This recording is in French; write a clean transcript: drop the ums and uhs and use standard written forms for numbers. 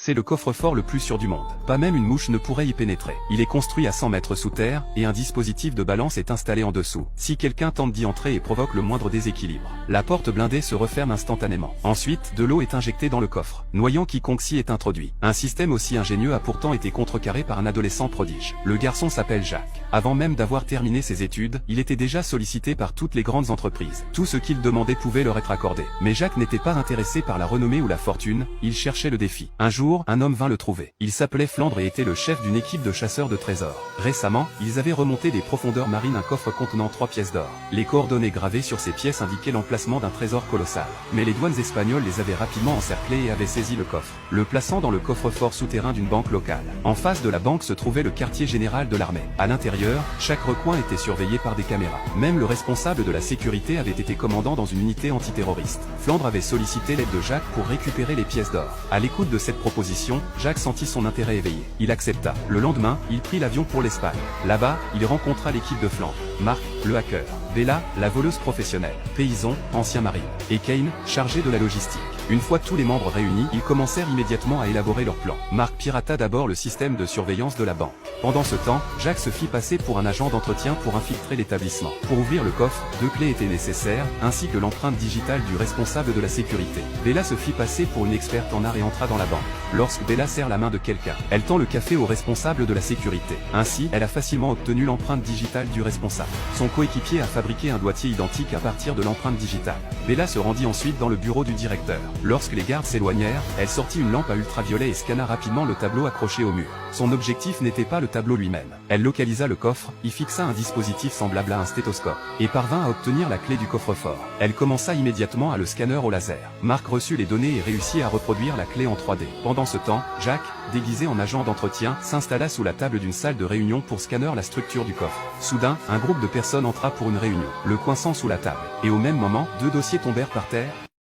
C'est le coffre-fort le plus sûr du monde. Pas même une mouche ne pourrait y pénétrer. Il est construit à 100 mètres sous terre, et un dispositif de balance est installé en dessous. Si quelqu'un tente d'y entrer et provoque le moindre déséquilibre, la porte blindée se referme instantanément. Ensuite, de l'eau est injectée dans le coffre, noyant quiconque s'y est introduit. Un système aussi ingénieux a pourtant été contrecarré par un adolescent prodige. Le garçon s'appelle Jacques. Avant même d'avoir terminé ses études, il était déjà sollicité par toutes les grandes entreprises. Tout ce qu'il demandait pouvait leur être accordé. Mais Jacques n'était pas intéressé par la renommée ou la fortune, il cherchait le défi. Un jour, un homme vint le trouver. Il s'appelait Flandre et était le chef d'une équipe de chasseurs de trésors. Récemment, ils avaient remonté des profondeurs marines un coffre contenant 3 pièces d'or. Les coordonnées gravées sur ces pièces indiquaient l'emplacement d'un trésor colossal. Mais les douanes espagnoles les avaient rapidement encerclés et avaient saisi le coffre, le plaçant dans le coffre-fort souterrain d'une banque locale. En face de la banque se trouvait le quartier général de l'armée. À l'intérieur, chaque recoin était surveillé par des caméras. Même le responsable de la sécurité avait été commandant dans une unité antiterroriste. Flandre avait sollicité l'aide de Jacques pour récupérer les pièces d'or. À l'écoute de cette proposition, Jacques sentit son intérêt éveillé. Il accepta. Le lendemain, il prit l'avion pour l'Espagne. Là-bas, il rencontra l'équipe de Flandre. Marc, le hacker. Bella, la voleuse professionnelle. Payson, ancien marine. Et Kane, chargé de la logistique. Une fois tous les membres réunis, ils commencèrent immédiatement à élaborer leur plan. Marc pirata d'abord le système de surveillance de la banque. Pendant ce temps, Jacques se fit passer pour un agent d'entretien pour infiltrer l'établissement. Pour ouvrir le coffre, 2 clés étaient nécessaires, ainsi que l'empreinte digitale du responsable de la sécurité. Bella se fit passer pour une experte en art et entra dans la banque. Lorsque Bella serre la main de quelqu'un, elle tend le café au responsable de la sécurité. Ainsi, elle a facilement obtenu l'empreinte digitale du responsable. Son coéquipier a fabriqué un doigtier identique à partir de l'empreinte digitale. Bella se rendit ensuite dans le bureau du directeur. Lorsque les gardes s'éloignèrent, elle sortit une lampe à ultraviolet et scanna rapidement le tableau accroché au mur. Son objectif n'était pas le tableau lui-même. Elle localisa le coffre, y fixa un dispositif semblable à un stéthoscope, et parvint à obtenir la clé du coffre-fort. Elle commença immédiatement à le scanner au laser. Marc reçut les données et réussit à reproduire la clé en 3D. Pendant ce temps, Jacques, déguisé en agent d'entretien, s'installa sous la table d'une salle de réunion pour scanner la structure du coffre. Soudain, un groupe de personnes entra pour une réunion, le coinçant sous la table. Et au même moment, 2 dossiers tombèrent par terre,